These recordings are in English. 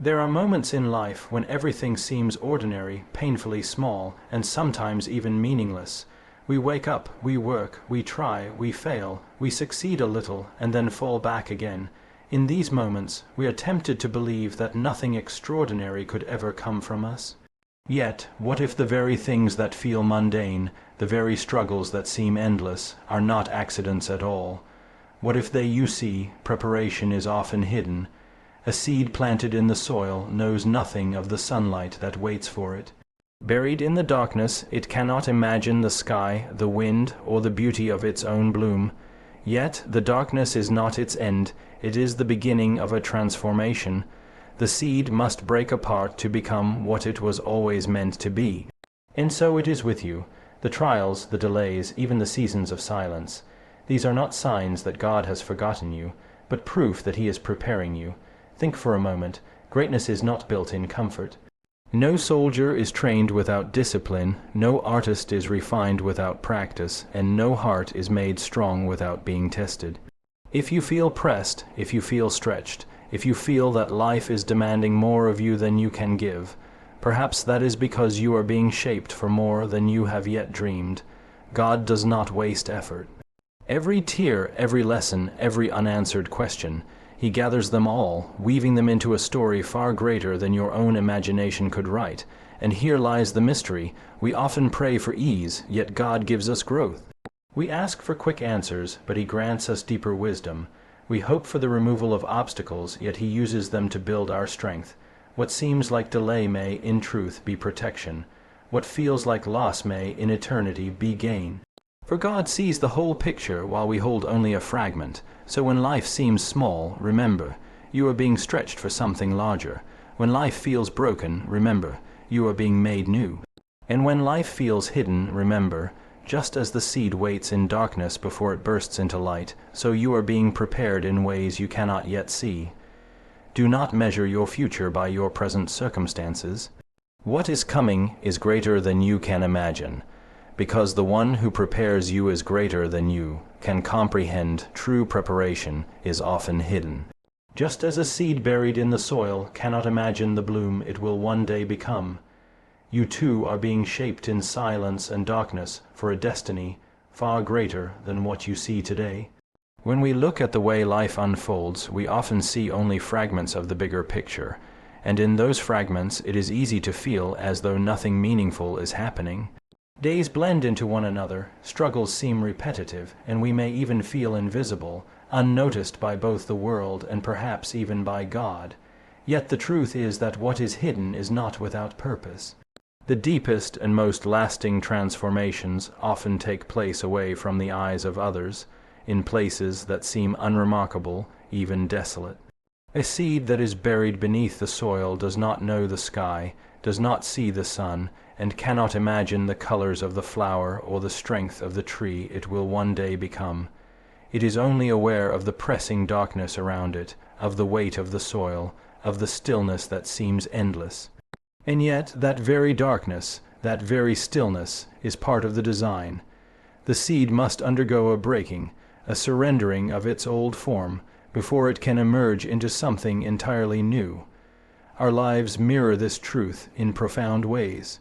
There are moments in life when everything seems ordinary, painfully small, and sometimes even meaningless. We wake up, we work, we try, we fail, we succeed a little, and then fall back again. In these moments, we are tempted to believe that nothing extraordinary could ever come from us. Yet, what if the very things that feel mundane, the very struggles that seem endless, are not accidents at all? What if you see, preparation is often hidden? A seed planted in the soil knows nothing of the sunlight that waits for it. Buried in the darkness, it cannot imagine the sky, the wind, or the beauty of its own bloom. Yet the darkness is not its end, it is the beginning of a transformation. The seed must break apart to become what it was always meant to be. And so it is with you. The trials, the delays, even the seasons of silence. These are not signs that God has forgotten you, but proof that He is preparing you. Think for a moment. Greatness is not built in comfort. No soldier is trained without discipline, no artist is refined without practice, and no heart is made strong without being tested. If you feel pressed, if you feel stretched, if you feel that life is demanding more of you than you can give, perhaps that is because you are being shaped for more than you have yet dreamed. God does not waste effort. Every tear, every lesson, every unanswered question, He gathers them all, weaving them into a story far greater than your own imagination could write. And here lies the mystery. We often pray for ease, yet God gives us growth. We ask for quick answers, but He grants us deeper wisdom. We hope for the removal of obstacles, yet He uses them to build our strength. What seems like delay may, in truth, be protection. What feels like loss may, in eternity, be gain. For God sees the whole picture while we hold only a fragment. So when life seems small, remember, you are being stretched for something larger. When life feels broken, remember, you are being made new. And when life feels hidden, remember, just as the seed waits in darkness before it bursts into light, so you are being prepared in ways you cannot yet see. Do not measure your future by your present circumstances. What is coming is greater than you can imagine. Because the one who prepares you is greater than you, can comprehend true preparation is often hidden. Just as a seed buried in the soil cannot imagine the bloom it will one day become, you too are being shaped in silence and darkness for a destiny far greater than what you see today. When we look at the way life unfolds, we often see only fragments of the bigger picture, and in those fragments it is easy to feel as though nothing meaningful is happening. Days blend into one another, struggles seem repetitive, and we may even feel invisible, unnoticed by both the world and perhaps even by God. Yet the truth is that what is hidden is not without purpose. The deepest and most lasting transformations often take place away from the eyes of others, in places that seem unremarkable, even desolate. A seed that is buried beneath the soil does not know the sky, does not see the sun, and cannot imagine the colors of the flower or the strength of the tree it will one day become. It is only aware of the pressing darkness around it, of the weight of the soil, of the stillness that seems endless. And yet that very darkness, that very stillness, is part of the design. The seed must undergo a breaking, a surrendering of its old form, before it can emerge into something entirely new. Our lives mirror this truth in profound ways.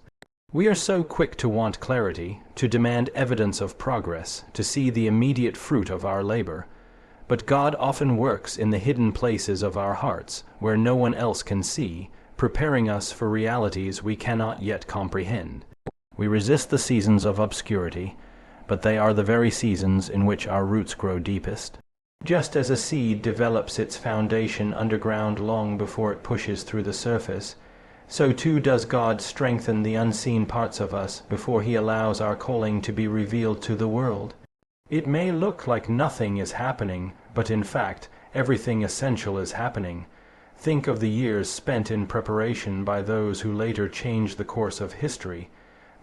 We are so quick to want clarity, to demand evidence of progress, to see the immediate fruit of our labor. But God often works in the hidden places of our hearts, where no one else can see, preparing us for realities we cannot yet comprehend. We resist the seasons of obscurity, but they are the very seasons in which our roots grow deepest. Just as a seed develops its foundation underground long before it pushes through the surface, so too does God strengthen the unseen parts of us before He allows our calling to be revealed to the world. It may look like nothing is happening, but in fact, everything essential is happening. Think of the years spent in preparation by those who later changed the course of history.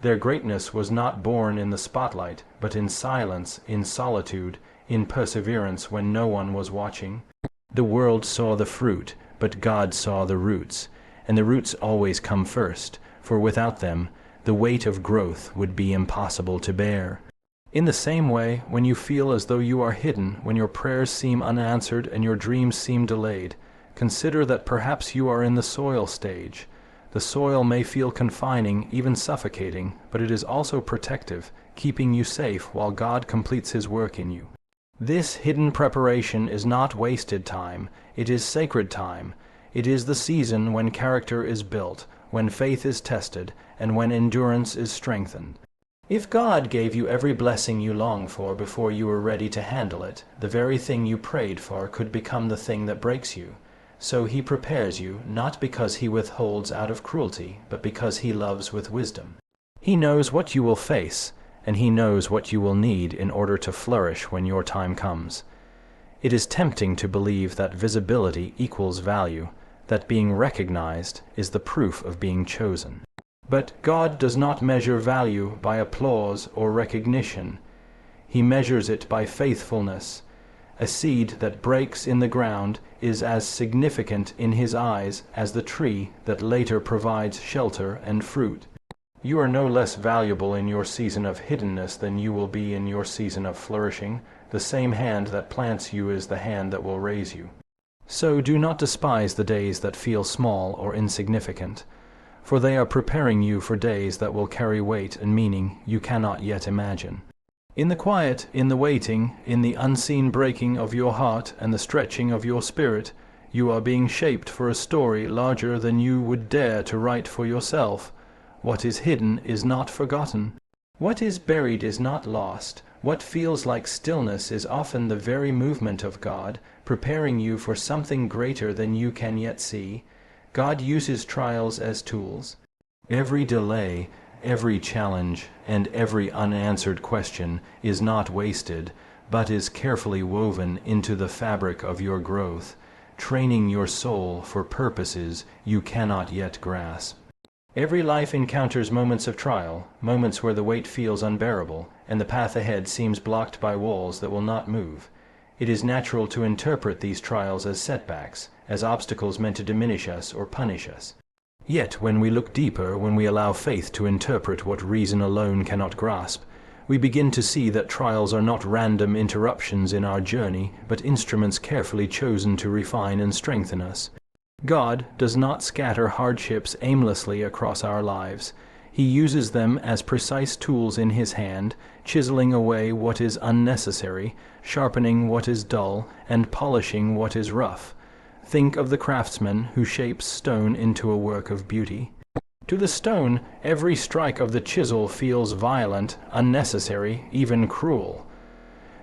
Their greatness was not born in the spotlight, but in silence, in solitude, in perseverance when no one was watching. The world saw the fruit, but God saw the roots, and the roots always come first, for without them, the weight of growth would be impossible to bear. In the same way, when you feel as though you are hidden, when your prayers seem unanswered and your dreams seem delayed, Consider that perhaps you are in the soil stage. The soil may feel confining, even suffocating, but it is also protective, keeping you safe while God completes His work in you. This hidden preparation is not wasted time, it is sacred time. It is the season when character is built, when faith is tested, and when endurance is strengthened. If God gave you every blessing you long for before you were ready to handle it, the very thing you prayed for could become the thing that breaks you. So He prepares you, not because He withholds out of cruelty, but because He loves with wisdom. He knows what you will face, and He knows what you will need in order to flourish when your time comes. It is tempting to believe that visibility equals value, that being recognized is the proof of being chosen. But God does not measure value by applause or recognition. He measures it by faithfulness. A seed that breaks in the ground is as significant in His eyes as the tree that later provides shelter and fruit. You are no less valuable in your season of hiddenness than you will be in your season of flourishing. The same hand that plants you is the hand that will raise you. So do not despise the days that feel small or insignificant, for they are preparing you for days that will carry weight and meaning you cannot yet imagine. In the quiet, in the waiting, in the unseen breaking of your heart and the stretching of your spirit, you are being shaped for a story larger than you would dare to write for yourself. What is hidden is not forgotten. What is buried is not lost. What feels like stillness is often the very movement of God, preparing you for something greater than you can yet see. God uses trials as tools. Every delay, every challenge, and every unanswered question is not wasted, but is carefully woven into the fabric of your growth, training your soul for purposes you cannot yet grasp. Every life encounters moments of trial, moments where the weight feels unbearable, and the path ahead seems blocked by walls that will not move. It is natural to interpret these trials as setbacks, as obstacles meant to diminish us or punish us. Yet when we look deeper, when we allow faith to interpret what reason alone cannot grasp, we begin to see that trials are not random interruptions in our journey, but instruments carefully chosen to refine and strengthen us. God does not scatter hardships aimlessly across our lives. He uses them as precise tools in His hand, chiseling away what is unnecessary, sharpening what is dull, and polishing what is rough. Think of the craftsman who shapes stone into a work of beauty. To the stone, every strike of the chisel feels violent, unnecessary, even cruel.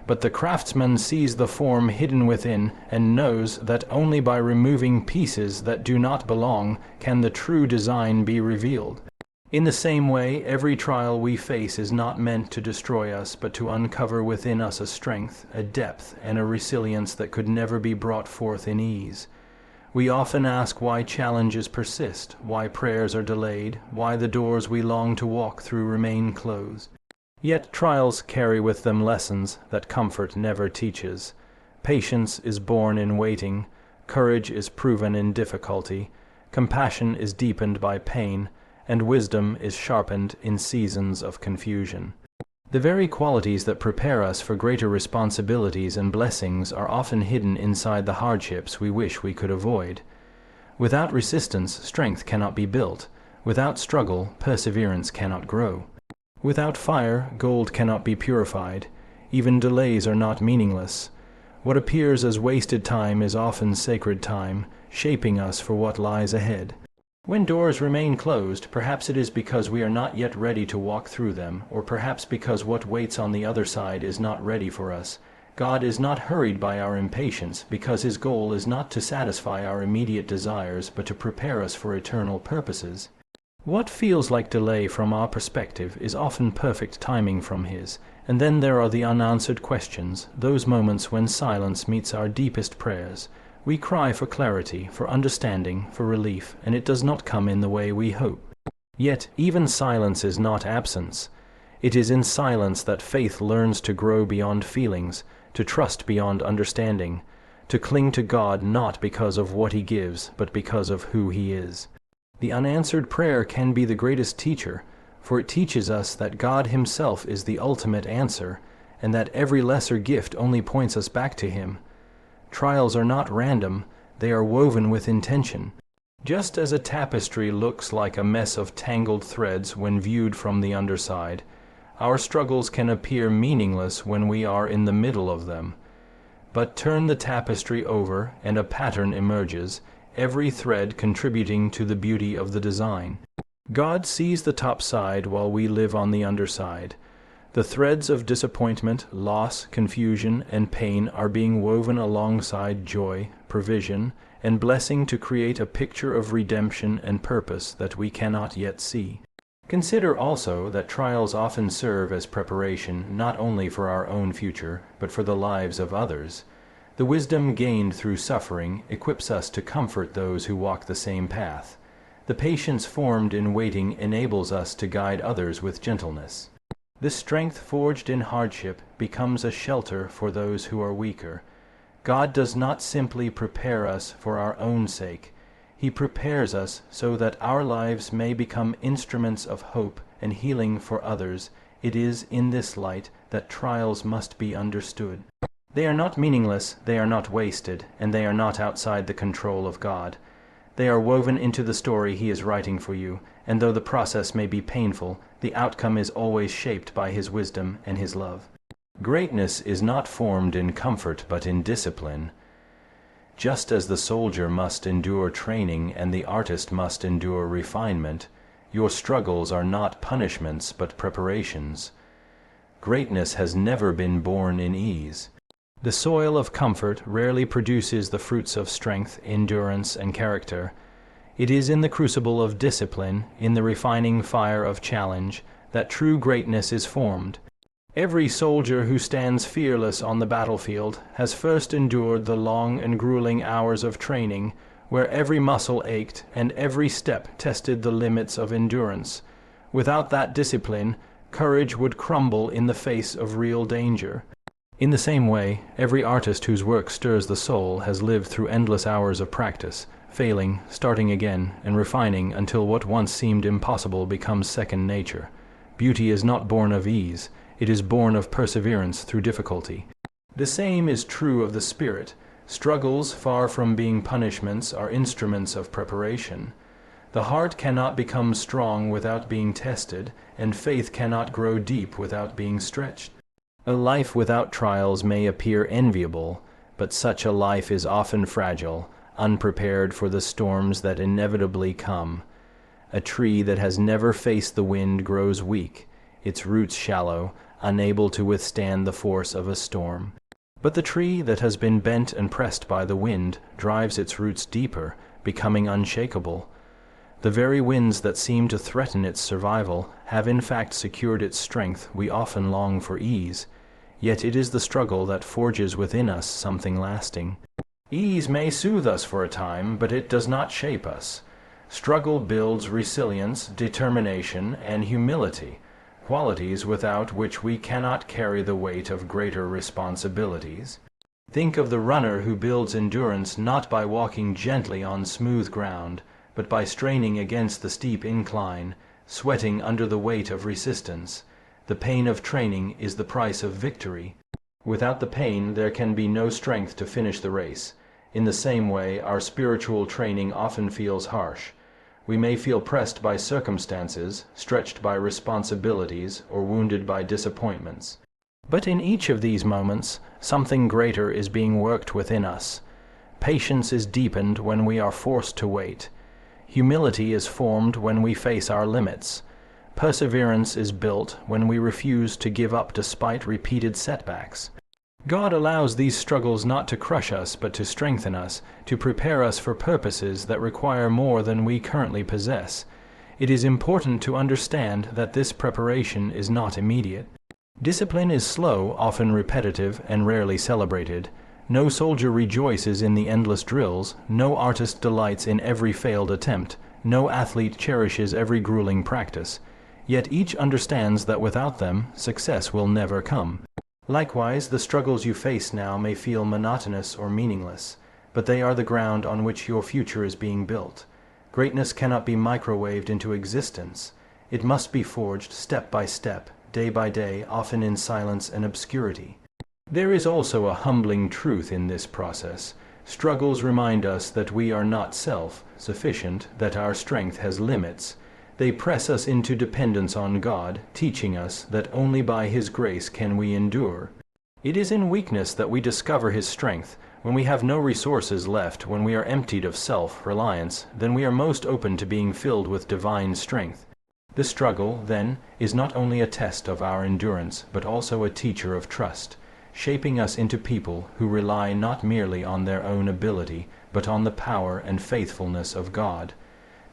But the craftsman sees the form hidden within and knows that only by removing pieces that do not belong can the true design be revealed. In the same way, every trial we face is not meant to destroy us, but to uncover within us a strength, a depth, and a resilience that could never be brought forth in ease. We often ask why challenges persist, why prayers are delayed, why the doors we long to walk through remain closed. Yet trials carry with them lessons that comfort never teaches. Patience is born in waiting, courage is proven in difficulty, compassion is deepened by pain, and wisdom is sharpened in seasons of confusion. The very qualities that prepare us for greater responsibilities and blessings are often hidden inside the hardships we wish we could avoid. Without resistance, strength cannot be built. Without struggle, perseverance cannot grow. Without fire, gold cannot be purified. Even delays are not meaningless. What appears as wasted time is often sacred time, shaping us for what lies ahead. When doors remain closed, perhaps it is because we are not yet ready to walk through them, or perhaps because what waits on the other side is not ready for us. God is not hurried by our impatience, because His goal is not to satisfy our immediate desires, but to prepare us for eternal purposes. What feels like delay from our perspective is often perfect timing from His, and then there are the unanswered questions, those moments when silence meets our deepest prayers. We cry for clarity, for understanding, for relief, and it does not come in the way we hope. Yet even silence is not absence. It is in silence that faith learns to grow beyond feelings, to trust beyond understanding, to cling to God not because of what He gives, but because of who He is. The unanswered prayer can be the greatest teacher, for it teaches us that God Himself is the ultimate answer, and that every lesser gift only points us back to Him. Trials are not random, they are woven with intention. Just as a tapestry looks like a mess of tangled threads when viewed from the underside, our struggles can appear meaningless when we are in the middle of them. But turn the tapestry over and a pattern emerges, every thread contributing to the beauty of the design. God sees the top side while we live on the underside. The threads of disappointment, loss, confusion, and pain are being woven alongside joy, provision, and blessing to create a picture of redemption and purpose that we cannot yet see. Consider also that trials often serve as preparation not only for our own future, but for the lives of others. The wisdom gained through suffering equips us to comfort those who walk the same path. The patience formed in waiting enables us to guide others with gentleness. This strength forged in hardship becomes a shelter for those who are weaker. God does not simply prepare us for our own sake. He prepares us so that our lives may become instruments of hope and healing for others. It is in this light that trials must be understood. They are not meaningless, they are not wasted, and they are not outside the control of God. They are woven into the story He is writing for you, and though the process may be painful, the outcome is always shaped by His wisdom and His love. Greatness is not formed in comfort but in discipline. Just as the soldier must endure training and the artist must endure refinement, your struggles are not punishments but preparations. Greatness has never been born in ease. The soil of comfort rarely produces the fruits of strength, endurance, and character. It is in the crucible of discipline, in the refining fire of challenge, that true greatness is formed. Every soldier who stands fearless on the battlefield has first endured the long and grueling hours of training, where every muscle ached and every step tested the limits of endurance. Without that discipline, courage would crumble in the face of real danger. In the same way, every artist whose work stirs the soul has lived through endless hours of practice, failing, starting again, and refining until what once seemed impossible becomes second nature. Beauty is not born of ease. It is born of perseverance through difficulty. The same is true of the spirit. Struggles, far from being punishments, are instruments of preparation. The heart cannot become strong without being tested, and faith cannot grow deep without being stretched. A life without trials may appear enviable, but such a life is often fragile, unprepared for the storms that inevitably come. A tree that has never faced the wind grows weak, its roots shallow, unable to withstand the force of a storm. But the tree that has been bent and pressed by the wind drives its roots deeper, becoming unshakable. The very winds that seem to threaten its survival have in fact secured its strength. We often long for ease, yet it is the struggle that forges within us something lasting. Ease may soothe us for a time, but it does not shape us. Struggle builds resilience, determination, and humility, qualities without which we cannot carry the weight of greater responsibilities. Think of the runner who builds endurance not by walking gently on smooth ground, but by straining against the steep incline, sweating under the weight of resistance. The pain of training is the price of victory. Without the pain, there can be no strength to finish the race. In the same way, our spiritual training often feels harsh. We may feel pressed by circumstances, stretched by responsibilities, or wounded by disappointments. But in each of these moments, something greater is being worked within us. Patience is deepened when we are forced to wait. Humility is formed when we face our limits. Perseverance is built when we refuse to give up despite repeated setbacks. God allows these struggles not to crush us, but to strengthen us, to prepare us for purposes that require more than we currently possess. It is important to understand that this preparation is not immediate. Discipline is slow, often repetitive, and rarely celebrated. No soldier rejoices in the endless drills, no artist delights in every failed attempt, no athlete cherishes every grueling practice. Yet each understands that without them, success will never come. Likewise, the struggles you face now may feel monotonous or meaningless, but they are the ground on which your future is being built. Greatness cannot be microwaved into existence. It must be forged step by step, day by day, often in silence and obscurity. There is also a humbling truth in this process. Struggles remind us that we are not self-sufficient, that our strength has limits. They press us into dependence on God, teaching us that only by His grace can we endure. It is in weakness that we discover His strength. When we have no resources left, when we are emptied of self-reliance, then we are most open to being filled with divine strength. The struggle, then, is not only a test of our endurance, but also a teacher of trust, shaping us into people who rely not merely on their own ability, but on the power and faithfulness of God.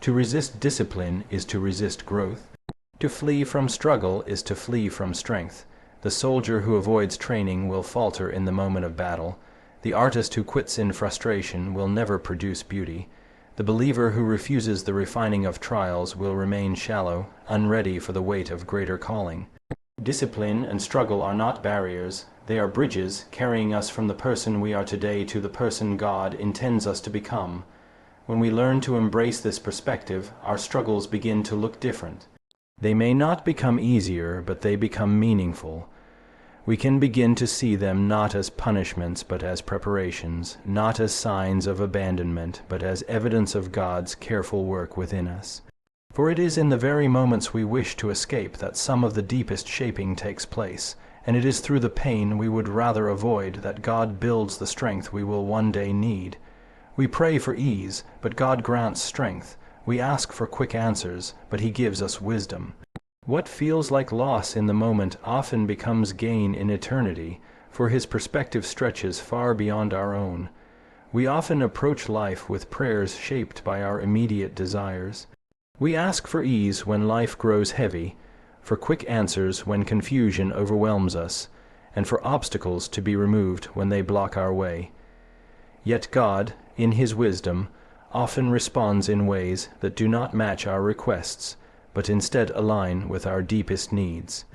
To resist discipline is to resist growth. To flee from struggle is to flee from strength. The soldier who avoids training will falter in the moment of battle. The artist who quits in frustration will never produce beauty. The believer who refuses the refining of trials will remain shallow, unready for the weight of greater calling. Discipline and struggle are not barriers. They are bridges carrying us from the person we are today to the person God intends us to become. When we learn to embrace this perspective, our struggles begin to look different. They may not become easier, but they become meaningful. We can begin to see them not as punishments but as preparations, not as signs of abandonment but as evidence of God's careful work within us. For it is in the very moments we wish to escape that some of the deepest shaping takes place, and it is through the pain we would rather avoid that God builds the strength we will one day need. We pray for ease, but God grants strength. We ask for quick answers, but He gives us wisdom. What feels like loss in the moment often becomes gain in eternity, for His perspective stretches far beyond our own. We often approach life with prayers shaped by our immediate desires. We ask for ease when life grows heavy, for quick answers when confusion overwhelms us, and for obstacles to be removed when they block our way. Yet God, in His wisdom, often responds in ways that do not match our requests, but instead align with our deepest needs.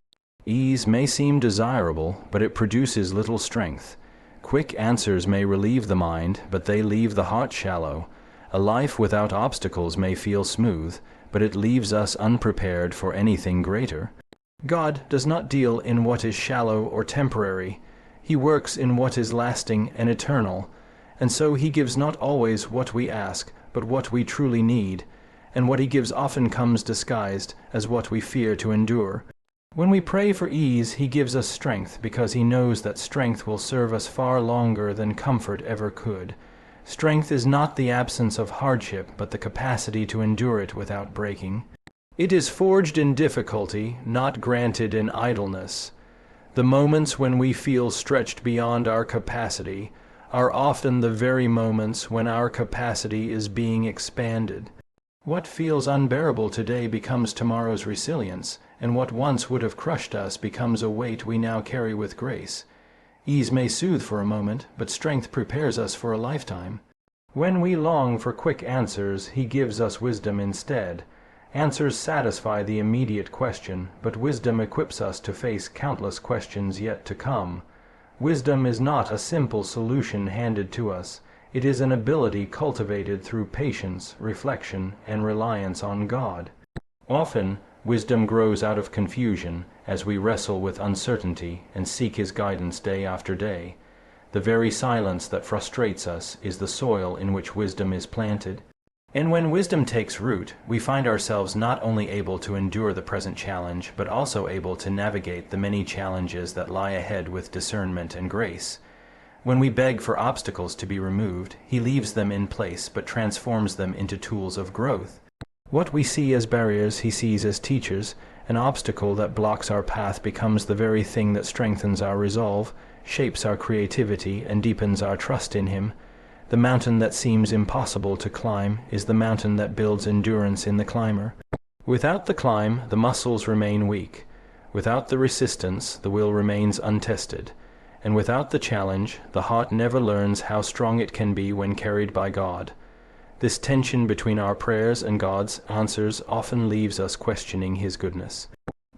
Ease may seem desirable, but it produces little strength. Quick answers may relieve the mind, but they leave the heart shallow. A life without obstacles may feel smooth, but it leaves us unprepared for anything greater. God does not deal in what is shallow or temporary. He works in what is lasting and eternal, and so He gives not always what we ask, but what we truly need, and what He gives often comes disguised as what we fear to endure. When we pray for ease, He gives us strength, because He knows that strength will serve us far longer than comfort ever could. Strength is not the absence of hardship, but the capacity to endure it without breaking. It is forged in difficulty, not granted in idleness. The moments when we feel stretched beyond our capacity are often the very moments when our capacity is being expanded. What feels unbearable today becomes tomorrow's resilience, and what once would have crushed us becomes a weight we now carry with grace. Ease may soothe for a moment, but strength prepares us for a lifetime. When we long for quick answers, He gives us wisdom instead. Answers satisfy the immediate question, but wisdom equips us to face countless questions yet to come. Wisdom is not a simple solution handed to us. It is an ability cultivated through patience, reflection, and reliance on God. Often, wisdom grows out of confusion as we wrestle with uncertainty and seek His guidance day after day. The very silence that frustrates us is the soil in which wisdom is planted. And when wisdom takes root, we find ourselves not only able to endure the present challenge, but also able to navigate the many challenges that lie ahead with discernment and grace. When we beg for obstacles to be removed, He leaves them in place but transforms them into tools of growth. What we see as barriers He sees as teachers. An obstacle that blocks our path becomes the very thing that strengthens our resolve, shapes our creativity, and deepens our trust in Him. The mountain that seems impossible to climb is the mountain that builds endurance in the climber. Without the climb, the muscles remain weak. Without the resistance, the will remains untested. And without the challenge, the heart never learns how strong it can be when carried by God. This tension between our prayers and God's answers often leaves us questioning His goodness.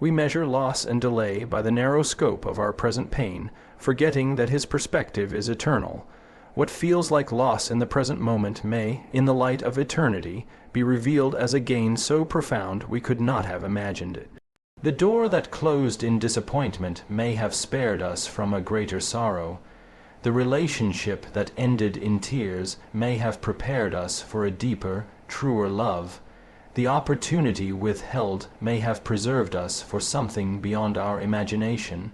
We measure loss and delay by the narrow scope of our present pain, forgetting that His perspective is eternal. What feels like loss in the present moment may, in the light of eternity, be revealed as a gain so profound we could not have imagined it. The door that closed in disappointment may have spared us from a greater sorrow. The relationship that ended in tears may have prepared us for a deeper, truer love. The opportunity withheld may have preserved us for something beyond our imagination.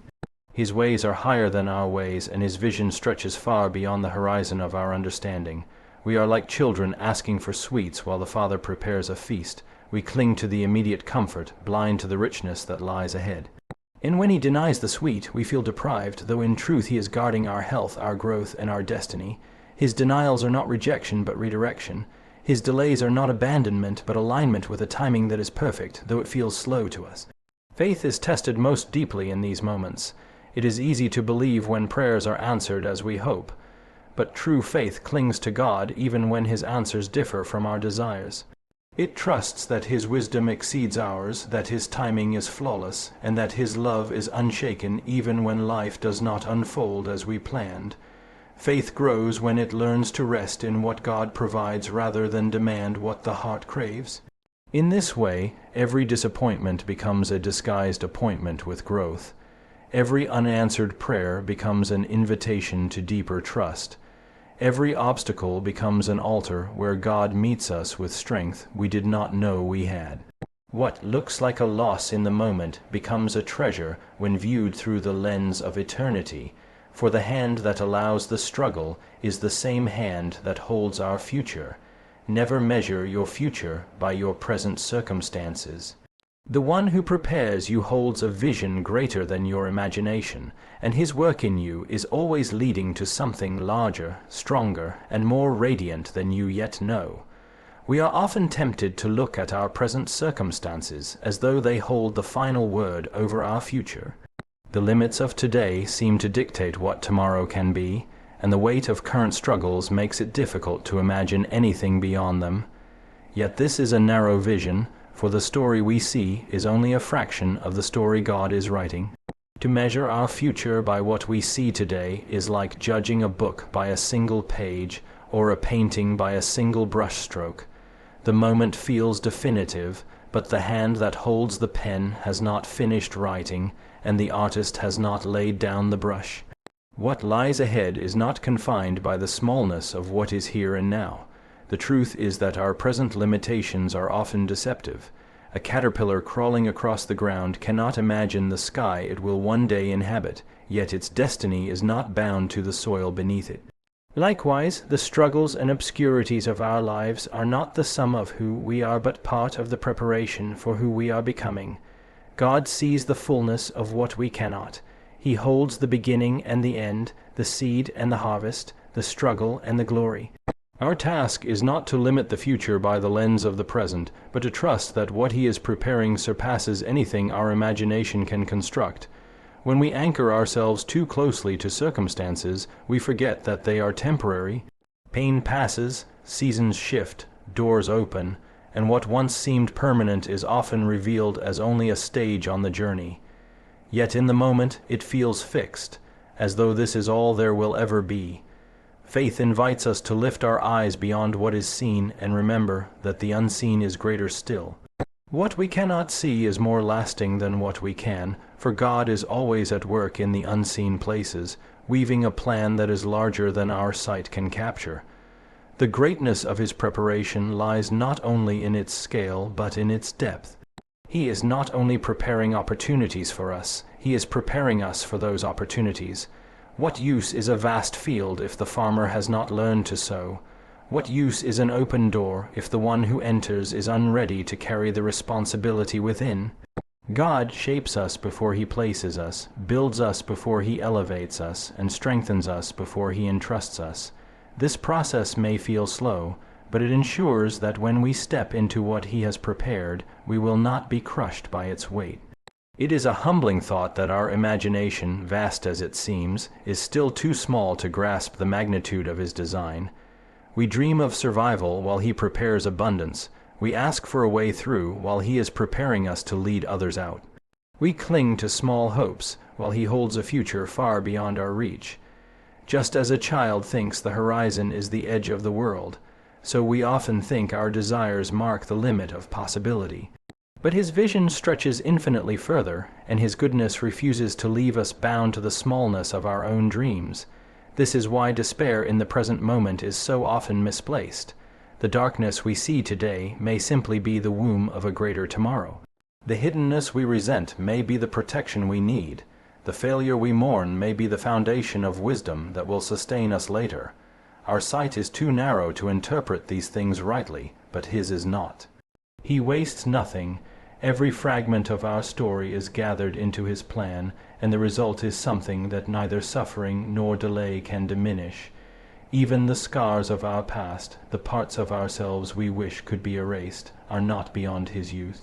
His ways are higher than our ways, and his vision stretches far beyond the horizon of our understanding. We are like children asking for sweets while the Father prepares a feast. We cling to the immediate comfort, blind to the richness that lies ahead. And when he denies the sweet, we feel deprived, though in truth he is guarding our health, our growth, and our destiny. His denials are not rejection, but redirection. His delays are not abandonment, but alignment with a timing that is perfect, though it feels slow to us. Faith is tested most deeply in these moments. It is easy to believe when prayers are answered as we hope, but true faith clings to God even when his answers differ from our desires. It trusts that his wisdom exceeds ours, that his timing is flawless, and that his love is unshaken even when life does not unfold as we planned. Faith grows when it learns to rest in what God provides rather than demand what the heart craves. In this way, every disappointment becomes a disguised appointment with growth. Every unanswered prayer becomes an invitation to deeper trust. Every obstacle becomes an altar where God meets us with strength we did not know we had. What looks like a loss in the moment becomes a treasure when viewed through the lens of eternity, for the hand that allows the struggle is the same hand that holds our future. Never measure your future by your present circumstances. The one who prepares you holds a vision greater than your imagination, and his work in you is always leading to something larger, stronger, and more radiant than you yet know. We are often tempted to look at our present circumstances as though they hold the final word over our future. The limits of today seem to dictate what tomorrow can be, and the weight of current struggles makes it difficult to imagine anything beyond them. Yet this is a narrow vision, for the story we see is only a fraction of the story God is writing. To measure our future by what we see today is like judging a book by a single page or a painting by a single brushstroke. The moment feels definitive, but the hand that holds the pen has not finished writing, and the artist has not laid down the brush. What lies ahead is not confined by the smallness of what is here and now. The truth is that our present limitations are often deceptive. A caterpillar crawling across the ground cannot imagine the sky it will one day inhabit, yet its destiny is not bound to the soil beneath it. Likewise, the struggles and obscurities of our lives are not the sum of who we are, but part of the preparation for who we are becoming. God sees the fullness of what we cannot. He holds the beginning and the end, the seed and the harvest, the struggle and the glory. Our task is not to limit the future by the lens of the present, but to trust that what he is preparing surpasses anything our imagination can construct. When we anchor ourselves too closely to circumstances, we forget that they are temporary. Pain passes, seasons shift, doors open, and what once seemed permanent is often revealed as only a stage on the journey. Yet in the moment it feels fixed, as though this is all there will ever be. Faith invites us to lift our eyes beyond what is seen and remember that the unseen is greater still. What we cannot see is more lasting than what we can, for God is always at work in the unseen places, weaving a plan that is larger than our sight can capture. The greatness of his preparation lies not only in its scale, but in its depth. He is not only preparing opportunities for us, he is preparing us for those opportunities. What use is a vast field if the farmer has not learned to sow? What use is an open door if the one who enters is unready to carry the responsibility within? God shapes us before he places us, builds us before he elevates us, and strengthens us before he entrusts us. This process may feel slow, but it ensures that when we step into what he has prepared, we will not be crushed by its weight. It is a humbling thought that our imagination, vast as it seems, is still too small to grasp the magnitude of his design. We dream of survival while he prepares abundance. We ask for a way through while he is preparing us to lead others out. We cling to small hopes while he holds a future far beyond our reach. Just as a child thinks the horizon is the edge of the world, so we often think our desires mark the limit of possibility. But his vision stretches infinitely further, and his goodness refuses to leave us bound to the smallness of our own dreams. This is why despair in the present moment is so often misplaced. The darkness we see today may simply be the womb of a greater tomorrow. The hiddenness we resent may be the protection we need. The failure we mourn may be the foundation of wisdom that will sustain us later. Our sight is too narrow to interpret these things rightly, but his is not. He wastes nothing. Every fragment of our story is gathered into his plan, and the result is something that neither suffering nor delay can diminish. Even the scars of our past, the parts of ourselves we wish could be erased, are not beyond his use.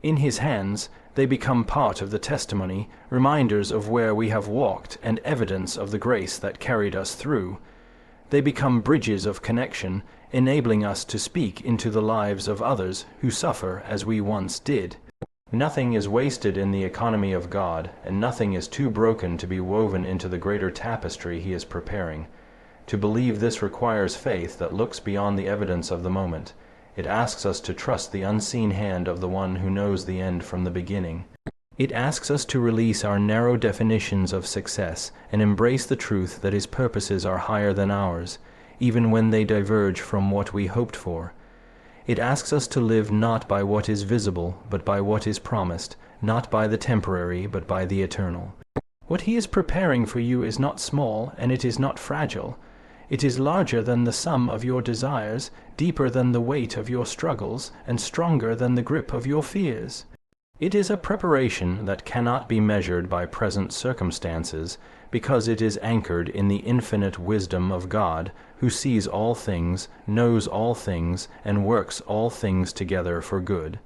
In his hands, they become part of the testimony, reminders of where we have walked and evidence of the grace that carried us through. They become bridges of connection, enabling us to speak into the lives of others who suffer as we once did. Nothing is wasted in the economy of God, and nothing is too broken to be woven into the greater tapestry he is preparing. To believe this requires faith that looks beyond the evidence of the moment. It asks us to trust the unseen hand of the one who knows the end from the beginning. It asks us to release our narrow definitions of success and embrace the truth that his purposes are higher than ours, even when they diverge from what we hoped for. It asks us to live not by what is visible, but by what is promised, not by the temporary, but by the eternal. What he is preparing for you is not small, and it is not fragile. It is larger than the sum of your desires, deeper than the weight of your struggles, and stronger than the grip of your fears. It is a preparation that cannot be measured by present circumstances, because it is anchored in the infinite wisdom of God, who sees all things, knows all things, and works all things together for good.